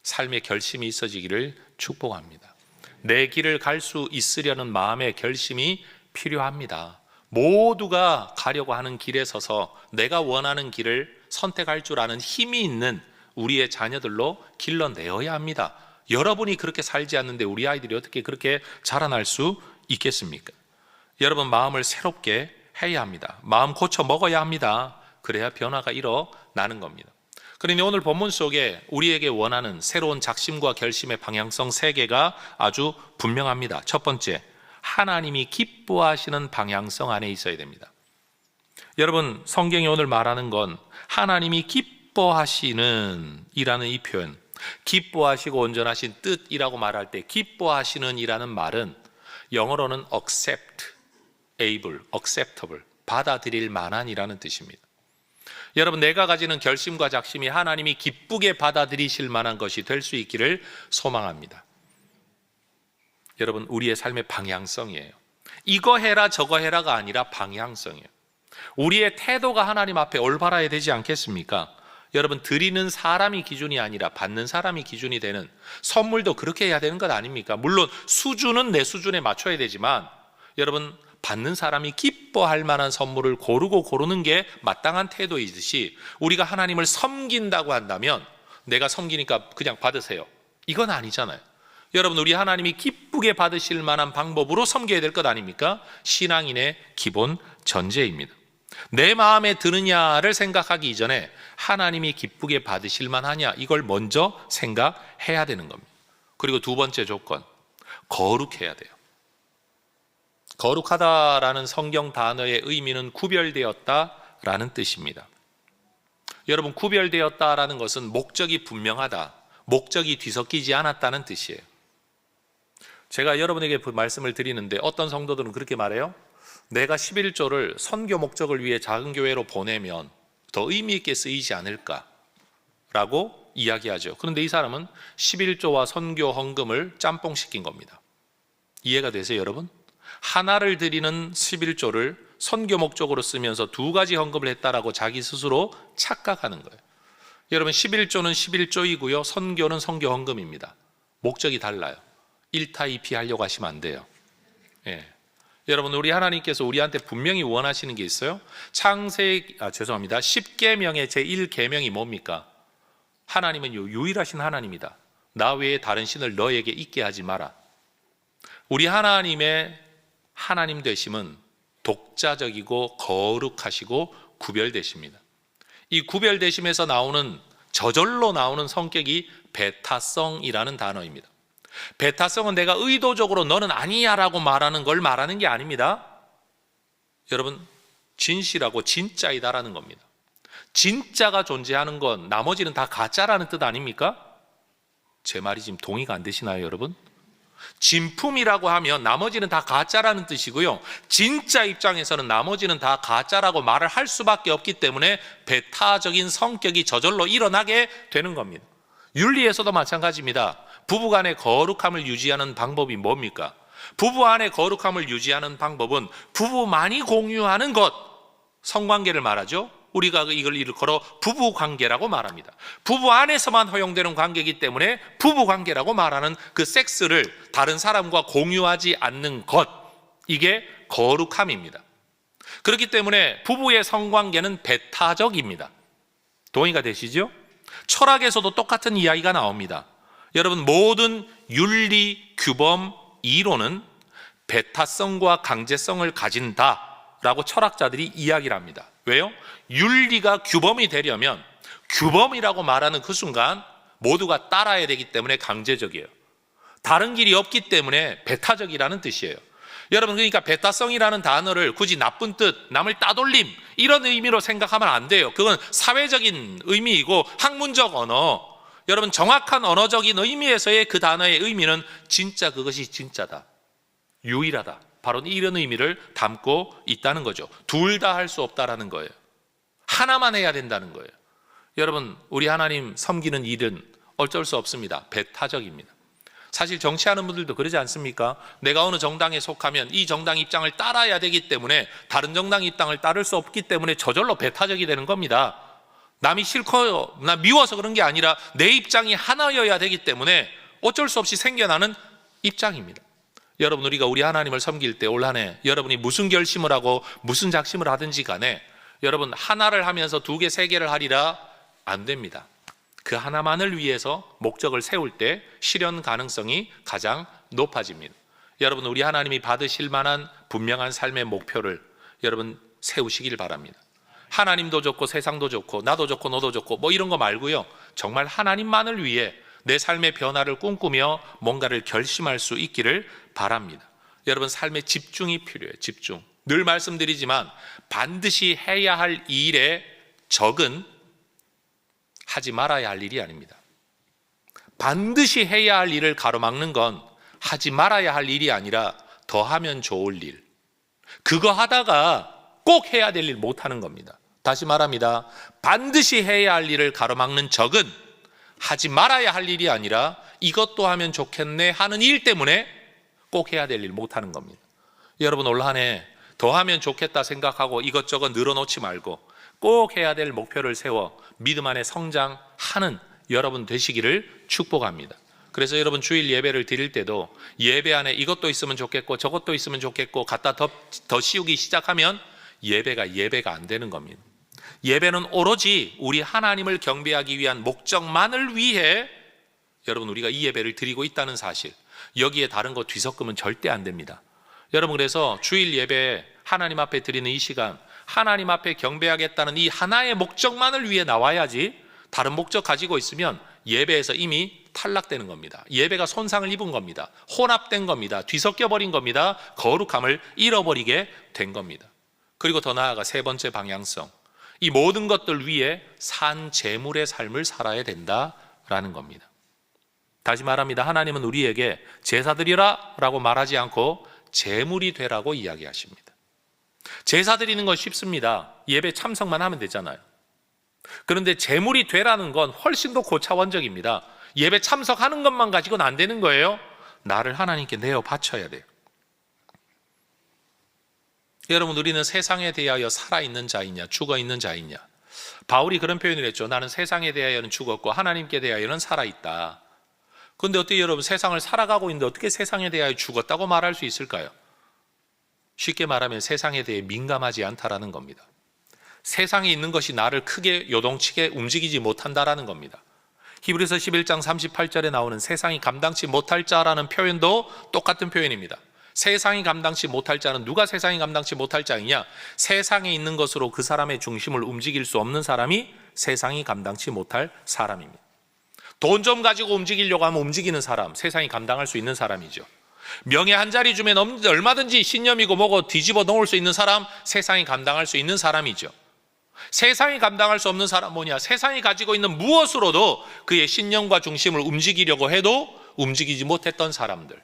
Speaker 1: 삶의 결심이 있어지기를 축복합니다. 내 길을 갈 수 있으려는 마음의 결심이 필요합니다. 모두가 가려고 하는 길에 서서 내가 원하는 길을 선택할 줄 아는 힘이 있는 우리의 자녀들로 길러내어야 합니다. 여러분이 그렇게 살지 않는데 우리 아이들이 어떻게 그렇게 자라날 수 있겠습니까? 여러분, 마음을 새롭게 해야 합니다. 마음 고쳐 먹어야 합니다. 그래야 변화가 일어나는 겁니다. 그러니 오늘 본문 속에 우리에게 원하는 새로운 작심과 결심의 방향성 3개가 아주 분명합니다. 첫 번째, 하나님이 기뻐하시는 방향성 안에 있어야 됩니다. 여러분, 성경이 오늘 말하는 건 하나님이 기뻐하시는 이라는 이 표현, 기뻐하시고 온전하신 뜻이라고 말할 때 기뻐하시는 이라는 말은 영어로는 accept, able, acceptable, 받아들일 만한이라는 뜻입니다. 여러분, 내가 가지는 결심과 작심이 하나님이 기쁘게 받아들이실 만한 것이 될 수 있기를 소망합니다. 여러분, 우리의 삶의 방향성이에요. 이거 해라 저거 해라가 아니라 방향성이에요. 우리의 태도가 하나님 앞에 올바라야 되지 않겠습니까? 여러분, 드리는 사람이 기준이 아니라 받는 사람이 기준이 되는, 선물도 그렇게 해야 되는 것 아닙니까? 물론 수준은 내 수준에 맞춰야 되지만, 여러분, 받는 사람이 기뻐할 만한 선물을 고르는 게 마땅한 태도이듯이, 우리가 하나님을 섬긴다고 한다면 내가 섬기니까 그냥 받으세요, 이건 아니잖아요. 여러분, 우리 하나님이 기쁘게 받으실 만한 방법으로 섬겨야 될 것 아닙니까? 신앙인의 기본 전제입니다. 내 마음에 드느냐를 생각하기 이전에 하나님이 기쁘게 받으실 만하냐, 이걸 먼저 생각해야 되는 겁니다. 그리고 두 번째 조건, 거룩해야 돼요. 거룩하다라는 성경 단어의 의미는 구별되었다라는 뜻입니다. 여러분, 구별되었다라는 것은 목적이 분명하다, 목적이 뒤섞이지 않았다는 뜻이에요. 제가 여러분에게 그 말씀을 드리는데 어떤 성도들은 그렇게 말해요. 내가 11조를 선교 목적을 위해 작은 교회로 보내면 더 의미 있게 쓰이지 않을까라고 이야기하죠. 그런데 이 사람은 11조와 선교 헌금을 짬뽕시킨 겁니다. 이해가 되세요, 여러분? 하나를 드리는 11조를 선교 목적으로 쓰면서 2가지 헌금을 했다라고 자기 스스로 착각하는 거예요. 여러분, 11조는 11조이고요, 선교는 선교 헌금입니다. 목적이 달라요. 1타 2피 하려고 하시면 안 돼요. 예. 여러분, 우리 하나님께서 우리한테 분명히 원하시는 게 있어요. 10계명의 제1계명이 뭡니까? 하나님은 유일하신 하나님이다. 나 외에 다른 신을 너에게 있게 하지 마라. 우리 하나님의 하나님 되심은 독자적이고 거룩하시고 구별되십니다. 이 구별되심에서 나오는, 저절로 나오는 성격이 배타성이라는 단어입니다. 배타성은 내가 의도적으로 너는 아니야 라고 말하는 걸 말하는 게 아닙니다. 여러분, 진실하고 진짜이다라는 겁니다. 진짜가 존재하는 건 나머지는 다 가짜라는 뜻 아닙니까? 제 말이 지금 동의가 안 되시나요, 여러분? 진품이라고 하면 나머지는 다 가짜라는 뜻이고요, 진짜 입장에서는 나머지는 다 가짜라고 말을 할 수밖에 없기 때문에 배타적인 성격이 저절로 일어나게 되는 겁니다. 윤리에서도 마찬가지입니다. 부부간의 거룩함을 유지하는 방법이 뭡니까? 부부 안의 거룩함을 유지하는 방법은 부부만이 공유하는 것, 성관계를 말하죠. 우리가 이걸 일컬어 부부 관계라고 말합니다. 부부 안에서만 허용되는 관계이기 때문에 부부 관계라고 말하는 그 섹스를 다른 사람과 공유하지 않는 것, 이게 거룩함입니다. 그렇기 때문에 부부의 성관계는 배타적입니다. 동의가 되시죠? 철학에서도 똑같은 이야기가 나옵니다. 여러분, 모든 윤리, 규범, 이론은 배타성과 강제성을 가진다라고 철학자들이 이야기를 합니다. 왜요? 윤리가 규범이 되려면 규범이라고 말하는 그 순간 모두가 따라야 되기 때문에 강제적이에요. 다른 길이 없기 때문에 배타적이라는 뜻이에요. 여러분, 그러니까 배타성이라는 단어를 굳이 나쁜 뜻, 남을 따돌림 이런 의미로 생각하면 안 돼요. 그건 사회적인 의미이고 학문적 언어, 여러분 정확한 언어적인 의미에서의 그 단어의 의미는 진짜 그것이 진짜다, 유일하다, 바로 이런 의미를 담고 있다는 거죠. 둘 다 할 수 없다라는 거예요. 하나만 해야 된다는 거예요. 여러분, 우리 하나님 섬기는 일은 어쩔 수 없습니다. 배타적입니다. 사실 정치하는 분들도 그러지 않습니까? 내가 어느 정당에 속하면 이 정당 입장을 따라야 되기 때문에 다른 정당 입장을 따를 수 없기 때문에 저절로 배타적이 되는 겁니다. 남이 싫고 나 미워서 그런 게 아니라 내 입장이 하나여야 되기 때문에 어쩔 수 없이 생겨나는 입장입니다. 여러분, 우리가 우리 하나님을 섬길 때 올 한 해 여러분이 무슨 결심을 하고 무슨 작심을 하든지 간에 여러분, 하나를 하면서 두 개, 세 개를 하리라 안 됩니다. 그 하나만을 위해서 목적을 세울 때 실현 가능성이 가장 높아집니다. 여러분, 우리 하나님이 받으실 만한 분명한 삶의 목표를 여러분 세우시길 바랍니다. 하나님도 좋고 세상도 좋고 나도 좋고 너도 좋고 뭐 이런 거 말고요, 정말 하나님만을 위해 내 삶의 변화를 꿈꾸며 뭔가를 결심할 수 있기를 바랍니다. 여러분, 삶에 집중이 필요해요. 집중. 늘 말씀드리지만 반드시 해야 할 일의 적은 하지 말아야 할 일이 아닙니다. 반드시 해야 할 일을 가로막는 건 하지 말아야 할 일이 아니라 더 하면 좋을 일, 그거 하다가 꼭 해야 될 일 못하는 겁니다. 다시 말합니다. 반드시 해야 할 일을 가로막는 적은 하지 말아야 할 일이 아니라 이것도 하면 좋겠네 하는 일 때문에 꼭 해야 될 일 못하는 겁니다. 여러분, 올 한 해 더 하면 좋겠다 생각하고 이것저것 늘어놓지 말고 꼭 해야 될 목표를 세워 믿음 안에 성장하는 여러분 되시기를 축복합니다. 그래서 여러분, 주일 예배를 드릴 때도 예배 안에 이것도 있으면 좋겠고 저것도 있으면 좋겠고 갖다 더 씌우기 시작하면 예배가 안 되는 겁니다. 예배는 오로지 우리 하나님을 경배하기 위한 목적만을 위해 여러분 우리가 이 예배를 드리고 있다는 사실, 여기에 다른 거 뒤섞으면 절대 안 됩니다. 여러분, 그래서 주일 예배 하나님 앞에 드리는 이 시간, 하나님 앞에 경배하겠다는 이 하나의 목적만을 위해 나와야지 다른 목적 가지고 있으면 예배에서 이미 탈락되는 겁니다. 예배가 손상을 입은 겁니다. 혼합된 겁니다. 뒤섞여버린 겁니다. 거룩함을 잃어버리게 된 겁니다. 그리고 더 나아가 세 번째 방향성, 이 모든 것들 위에 산 제물의 삶을 살아야 된다라는 겁니다. 다시 말합니다. 하나님은 우리에게 제사 드리라 라고 말하지 않고 제물이 되라고 이야기하십니다. 제사 드리는 건 쉽습니다. 예배 참석만 하면 되잖아요. 그런데 제물이 되라는 건 훨씬 더 고차원적입니다. 예배 참석하는 것만 가지고는 안 되는 거예요. 나를 하나님께 내어 바쳐야 돼요. 여러분, 우리는 세상에 대하여 살아있는 자이냐 죽어있는 자이냐, 바울이 그런 표현을 했죠. 나는 세상에 대하여는 죽었고 하나님께 대하여는 살아있다. 그런데 어떻게 여러분, 세상을 살아가고 있는데 어떻게 세상에 대하여 죽었다고 말할 수 있을까요? 쉽게 말하면 세상에 대해 민감하지 않다라는 겁니다. 세상에 있는 것이 나를 크게 요동치게 움직이지 못한다라는 겁니다. 히브리서 11장 38절에 나오는 세상이 감당치 못할 자라는 표현도 똑같은 표현입니다. 세상이 감당치 못할 자는 누가 세상이 감당치 못할 자이냐? 세상에 있는 것으로 그 사람의 중심을 움직일 수 없는 사람이 세상이 감당치 못할 사람입니다. 돈 좀 가지고 움직이려고 하면 움직이는 사람, 세상이 감당할 수 있는 사람이죠. 명예 한 자리 주면 얼마든지 신념이고 뭐고 뒤집어 놓을 수 있는 사람, 세상이 감당할 수 있는 사람이죠. 세상이 감당할 수 없는 사람 뭐냐? 세상이 가지고 있는 무엇으로도 그의 신념과 중심을 움직이려고 해도 움직이지 못했던 사람들,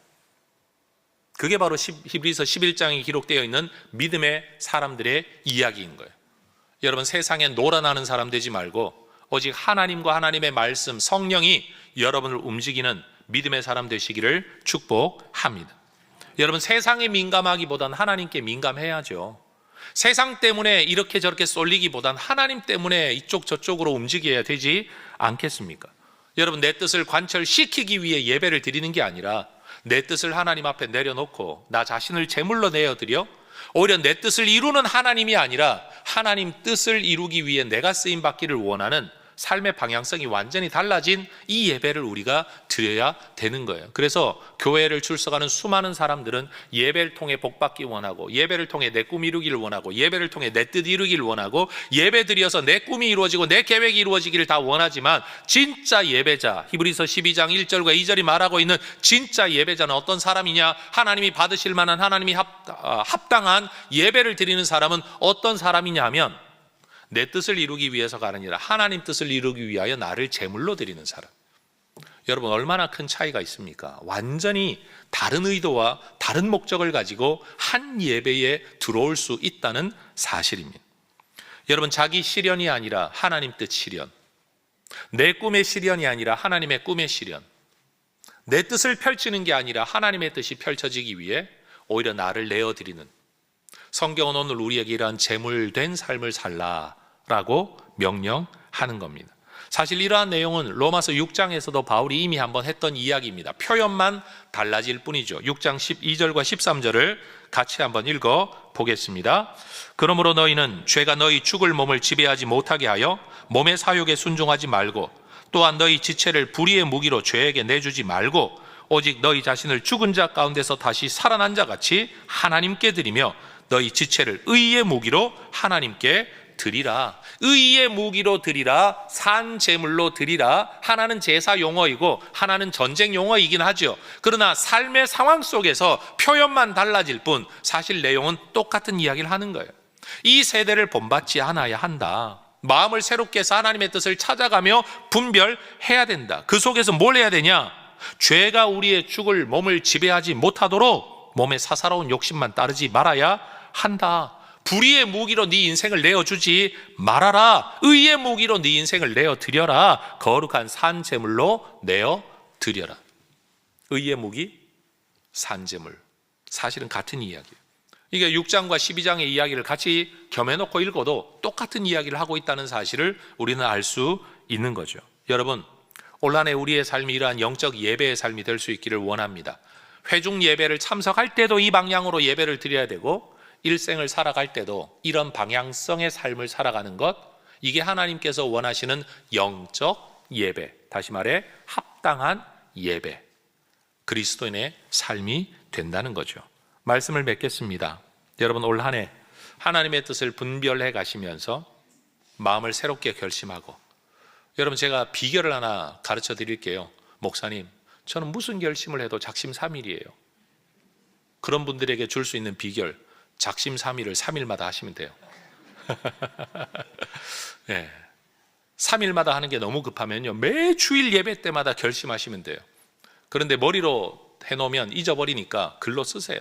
Speaker 1: 그게 바로 히브리서 11장에 기록되어 있는 믿음의 사람들의 이야기인 거예요. 여러분, 세상에 놀아나는 사람 되지 말고 오직 하나님과 하나님의 말씀, 성령이 여러분을 움직이는 믿음의 사람 되시기를 축복합니다. 여러분, 세상에 민감하기보단 하나님께 민감해야죠. 세상 때문에 이렇게 저렇게 쏠리기보단 하나님 때문에 이쪽 저쪽으로 움직여야 되지 않겠습니까? 여러분, 내 뜻을 관철시키기 위해 예배를 드리는 게 아니라 내 뜻을 하나님 앞에 내려놓고 나 자신을 제물로 내어드려 오히려 내 뜻을 이루는 하나님이 아니라 하나님 뜻을 이루기 위해 내가 쓰임받기를 원하는 삶의 방향성이 완전히 달라진 이 예배를 우리가 드려야 되는 거예요. 그래서 교회를 출석하는 수많은 사람들은 예배를 통해 복받기 원하고, 예배를 통해 내 꿈 이루기를 원하고, 예배를 통해 내 뜻 이루기를 원하고, 예배 드려서 내 꿈이 이루어지고 내 계획이 이루어지기를 다 원하지만, 진짜 예배자, 히브리서 12장 1절과 2절이 말하고 있는 진짜 예배자는 어떤 사람이냐? 하나님이 받으실 만한, 하나님이 합당한 예배를 드리는 사람은 어떤 사람이냐 하면, 내 뜻을 이루기 위해서가 아니라 하나님 뜻을 이루기 위하여 나를 제물로 드리는 사람. 여러분, 얼마나 큰 차이가 있습니까? 완전히 다른 의도와 다른 목적을 가지고 한 예배에 들어올 수 있다는 사실입니다. 여러분, 자기 실현이 아니라 하나님 뜻 실현, 내 꿈의 실현이 아니라 하나님의 꿈의 실현, 내 뜻을 펼치는 게 아니라 하나님의 뜻이 펼쳐지기 위해 오히려 나를 내어드리는, 성경은 오늘 우리에게 이러한 제물된 삶을 살라라고 명령하는 겁니다. 사실 이러한 내용은 로마서 6장에서도 바울이 이미 한번 했던 이야기입니다. 표현만 달라질 뿐이죠. 6장 12절과 13절을 같이 한번 읽어 보겠습니다. 그러므로 너희는 죄가 너희 죽을 몸을 지배하지 못하게 하여 몸의 사욕에 순종하지 말고, 또한 너희 지체를 불의의 무기로 죄에게 내주지 말고, 오직 너희 자신을 죽은 자 가운데서 다시 살아난 자 같이 하나님께 드리며 너희 지체를 의의 무기로 하나님께 드리라. 의의 무기로 드리라, 산 제물로 드리라. 하나는 제사 용어이고 하나는 전쟁 용어이긴 하죠. 그러나 삶의 상황 속에서 표현만 달라질 뿐 사실 내용은 똑같은 이야기를 하는 거예요. 이 세대를 본받지 않아야 한다. 마음을 새롭게 해서 하나님의 뜻을 찾아가며 분별해야 된다. 그 속에서 뭘 해야 되냐? 죄가 우리의 죽을 몸을 지배하지 못하도록 몸의 사사로운 욕심만 따르지 말아야 한다. 불의의 무기로 네 인생을 내어주지 말아라. 의의 무기로 네 인생을 내어드려라. 거룩한 산제물로 내어드려라. 의의 무기, 산제물, 사실은 같은 이야기예요. 이게 6장과 12장의 이야기를 같이 겸해놓고 읽어도 똑같은 이야기를 하고 있다는 사실을 우리는 알 수 있는 거죠. 여러분, 올 한 해 우리의 삶이 이러한 영적 예배의 삶이 될 수 있기를 원합니다. 회중 예배를 참석할 때도 이 방향으로 예배를 드려야 되고, 일생을 살아갈 때도 이런 방향성의 삶을 살아가는 것, 이게 하나님께서 원하시는 영적 예배, 다시 말해 합당한 예배, 그리스도인의 삶이 된다는 거죠. 말씀을 맺겠습니다. 여러분, 올 한 해 하나님의 뜻을 분별해 가시면서 마음을 새롭게 결심하고, 여러분, 제가 비결을 하나 가르쳐 드릴게요. 목사님, 저는 무슨 결심을 해도 작심삼일이에요. 그런 분들에게 줄 수 있는 비결, 작심삼일을 3일마다 하시면 돼요. 네. 3일마다 하는 게 너무 급하면요, 매 주일 예배 때마다 결심하시면 돼요. 그런데 머리로 해놓으면 잊어버리니까 글로 쓰세요.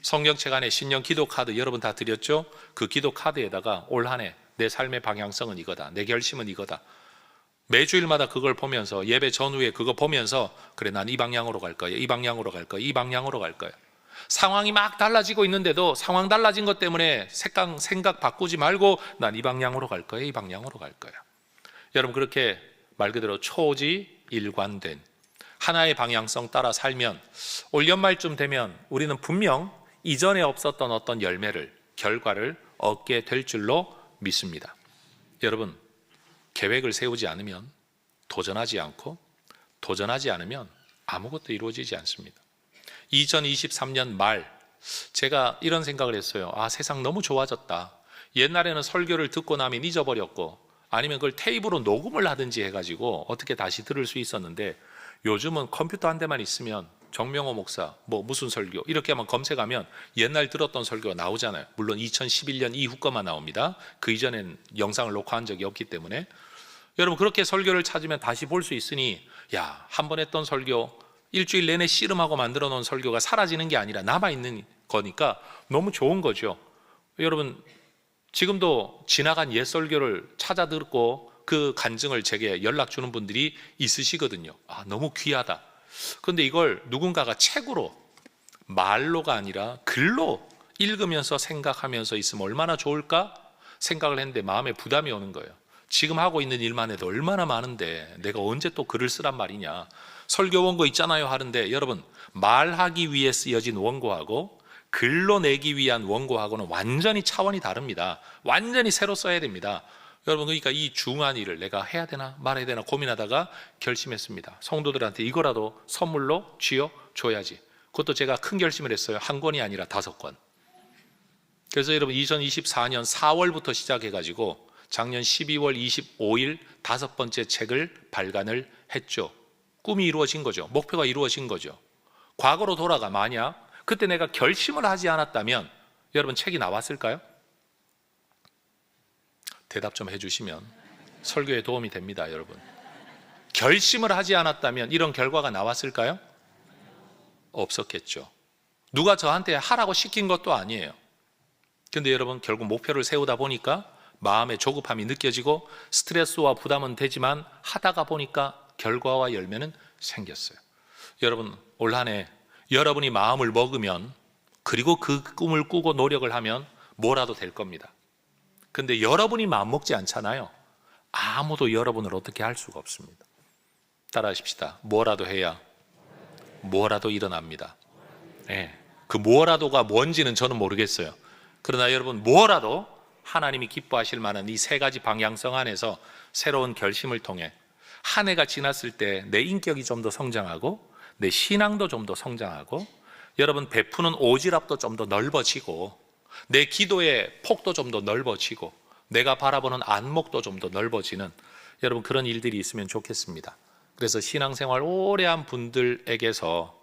Speaker 1: 성경책 안에 신년 기도 카드 여러분 다 드렸죠? 그 기도 카드에다가 올 한 해 내 삶의 방향성은 이거다, 내 결심은 이거다. 매주일마다 그걸 보면서, 예배 전후에 그거 보면서, 그래, 난 이 방향으로 갈 거야, 이 방향으로 갈 거야, 이 방향으로 갈 거야. 상황이 막 달라지고 있는데도 상황 달라진 것 때문에 생각 바꾸지 말고 난 이 방향으로 갈 거야, 이 방향으로 갈 거야. 여러분, 그렇게 말 그대로 초지일관된 하나의 방향성 따라 살면 올 연말쯤 되면 우리는 분명 이전에 없었던 어떤 열매를, 결과를 얻게 될 줄로 믿습니다. 여러분, 계획을 세우지 않으면, 도전하지 않고, 도전하지 않으면 아무것도 이루어지지 않습니다. 2023년 말 제가 이런 생각을 했어요. 세상 너무 좋아졌다. 옛날에는 설교를 듣고 나면 잊어버렸고, 아니면 그걸 테이프로 녹음을 하든지 해가지고 어떻게 다시 들을 수 있었는데, 요즘은 컴퓨터 한 대만 있으면 정명호 목사 무슨 설교 이렇게만 검색하면 옛날 들었던 설교가 나오잖아요. 물론 2011년 이후 거만 나옵니다. 그 이전엔 영상을 녹화한 적이 없기 때문에. 여러분, 그렇게 설교를 찾으면 다시 볼 수 있으니, 한 번 했던 설교, 일주일 내내 씨름하고 만들어 놓은 설교가 사라지는 게 아니라 남아있는 거니까 너무 좋은 거죠. 여러분, 지금도 지나간 옛 설교를 찾아 듣고 그 간증을 제게 연락 주는 분들이 있으시거든요. 너무 귀하다. 그런데 이걸 누군가가 책으로, 말로가 아니라 글로 읽으면서 생각하면서 있으면 얼마나 좋을까 생각을 했는데 마음에 부담이 오는 거예요. 지금 하고 있는 일만 해도 얼마나 많은데 내가 언제 또 글을 쓰란 말이냐. 설교 원고 있잖아요 하는데, 여러분, 말하기 위해 쓰여진 원고하고 글로 내기 위한 원고하고는 완전히 차원이 다릅니다. 완전히 새로 써야 됩니다. 여러분, 그러니까 이 중요한 일을 내가 해야 되나 말아야 되나 고민하다가 결심했습니다. 성도들한테 이거라도 선물로 쥐어줘야지. 그것도 제가 큰 결심을 했어요. 한 권이 아니라 5권. 그래서 여러분, 2024년 4월부터 시작해가지고 작년 12월 25일 5번째 책을 발간을 했죠. 꿈이 이루어진 거죠. 목표가 이루어진 거죠. 과거로 돌아가 만약 그때 내가 결심을 하지 않았다면 여러분, 책이 나왔을까요? 대답 좀 해주시면 설교에 도움이 됩니다. 여러분, 결심을 하지 않았다면 이런 결과가 나왔을까요? 없었겠죠. 누가 저한테 하라고 시킨 것도 아니에요. 근데 여러분, 결국 목표를 세우다 보니까 마음의 조급함이 느껴지고 스트레스와 부담은 되지만 하다가 보니까 결과와 열매는 생겼어요. 여러분, 올 한 해 여러분이 마음을 먹으면, 그리고 그 꿈을 꾸고 노력을 하면 뭐라도 될 겁니다. 근데 여러분이 마음 먹지 않잖아요. 아무도 여러분을 어떻게 할 수가 없습니다. 따라하십시다. 뭐라도 해야 뭐라도 일어납니다. 네. 그 뭐라도가 뭔지는 저는 모르겠어요. 그러나 여러분, 뭐라도 하나님이 기뻐하실 만한 이 3가지 방향성 안에서 새로운 결심을 통해 한 해가 지났을 때 내 인격이 좀 더 성장하고 내 신앙도 좀 더 성장하고 여러분, 베푸는 오지랖도 좀 더 넓어지고 내 기도의 폭도 좀 더 넓어지고 내가 바라보는 안목도 좀 더 넓어지는 여러분, 그런 일들이 있으면 좋겠습니다. 그래서 신앙생활 오래 한 분들에게서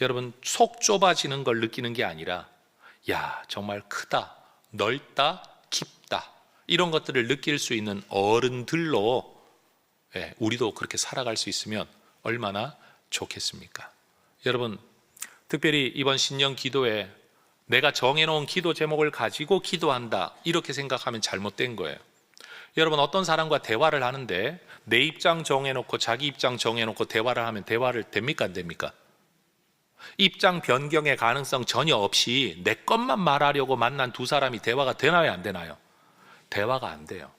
Speaker 1: 여러분, 속 좁아지는 걸 느끼는 게 아니라, 야, 정말 크다, 넓다, 깊다, 이런 것들을 느낄 수 있는 어른들로 우리도 그렇게 살아갈 수 있으면 얼마나 좋겠습니까? 여러분, 특별히 이번 신년 기도에 내가 정해놓은 기도 제목을 가지고 기도한다, 이렇게 생각하면 잘못된 거예요. 여러분, 어떤 사람과 대화를 하는데 내 입장 정해놓고 자기 입장 정해놓고 대화를 하면 대화를 됩니까, 안 됩니까? 입장 변경의 가능성 전혀 없이 내 것만 말하려고 만난 두 사람이 대화가 되나요, 안 되나요? 대화가 안 돼요.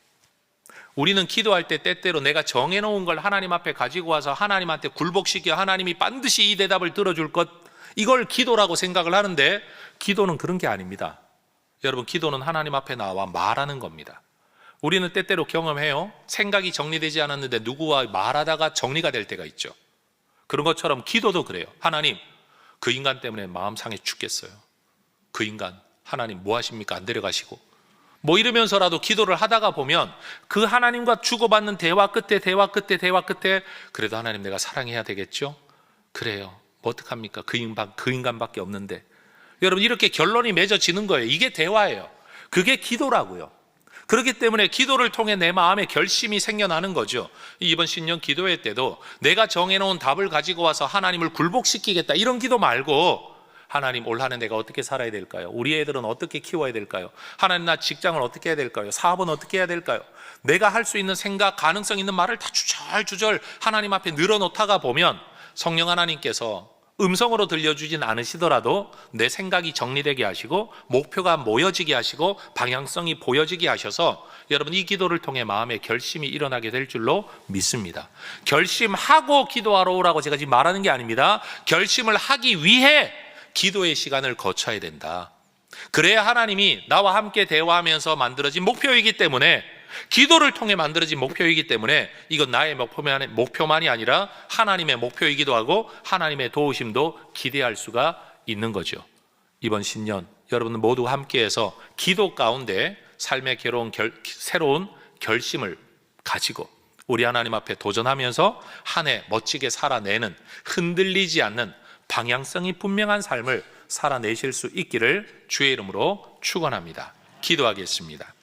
Speaker 1: 우리는 기도할 때 때때로 내가 정해놓은 걸 하나님 앞에 가지고 와서 하나님한테 굴복시켜 하나님이 반드시 이 대답을 들어줄 것, 이걸 기도라고 생각을 하는데, 기도는 그런 게 아닙니다. 여러분, 기도는 하나님 앞에 나와 말하는 겁니다. 우리는 때때로 경험해요. 생각이 정리되지 않았는데 누구와 말하다가 정리가 될 때가 있죠. 그런 것처럼 기도도 그래요. 하나님, 그 인간 때문에 마음 상해 죽겠어요. 그 인간 하나님 뭐 하십니까? 안 데려가시고 뭐 이러면서라도 기도를 하다가 보면 그 하나님과 주고받는 대화 끝에 그래도 하나님, 내가 사랑해야 되겠죠? 그래요. 뭐 어떡합니까? 그 인간밖에 없는데. 여러분, 이렇게 결론이 맺어지는 거예요. 이게 대화예요. 그게 기도라고요. 그렇기 때문에 기도를 통해 내 마음에 결심이 생겨나는 거죠. 이번 신년 기도회 때도 내가 정해놓은 답을 가지고 와서 하나님을 굴복시키겠다, 이런 기도 말고, 하나님, 올 한 해 내가 어떻게 살아야 될까요? 우리 애들은 어떻게 키워야 될까요? 하나님, 나 직장을 어떻게 해야 될까요? 사업은 어떻게 해야 될까요? 내가 할 수 있는 생각, 가능성 있는 말을 다 주절주절 하나님 앞에 늘어놓다가 보면 성령 하나님께서 음성으로 들려주진 않으시더라도 내 생각이 정리되게 하시고 목표가 모여지게 하시고 방향성이 보여지게 하셔서 여러분, 이 기도를 통해 마음의 결심이 일어나게 될 줄로 믿습니다. 결심하고 기도하러 오라고 제가 지금 말하는 게 아닙니다. 결심을 하기 위해 기도의 시간을 거쳐야 된다. 그래야 하나님이 나와 함께 대화하면서 만들어진 목표이기 때문에, 기도를 통해 만들어진 목표이기 때문에 이건 나의 목표만이 아니라 하나님의 목표이기도 하고 하나님의 도우심도 기대할 수가 있는 거죠. 이번 신년 여러분 모두 함께해서 기도 가운데 삶의 새로운 결심을 가지고 우리 하나님 앞에 도전하면서 한 해 멋지게 살아내는, 흔들리지 않는 방향성이 분명한 삶을 살아내실 수 있기를 주의 이름으로 축원합니다. 기도하겠습니다.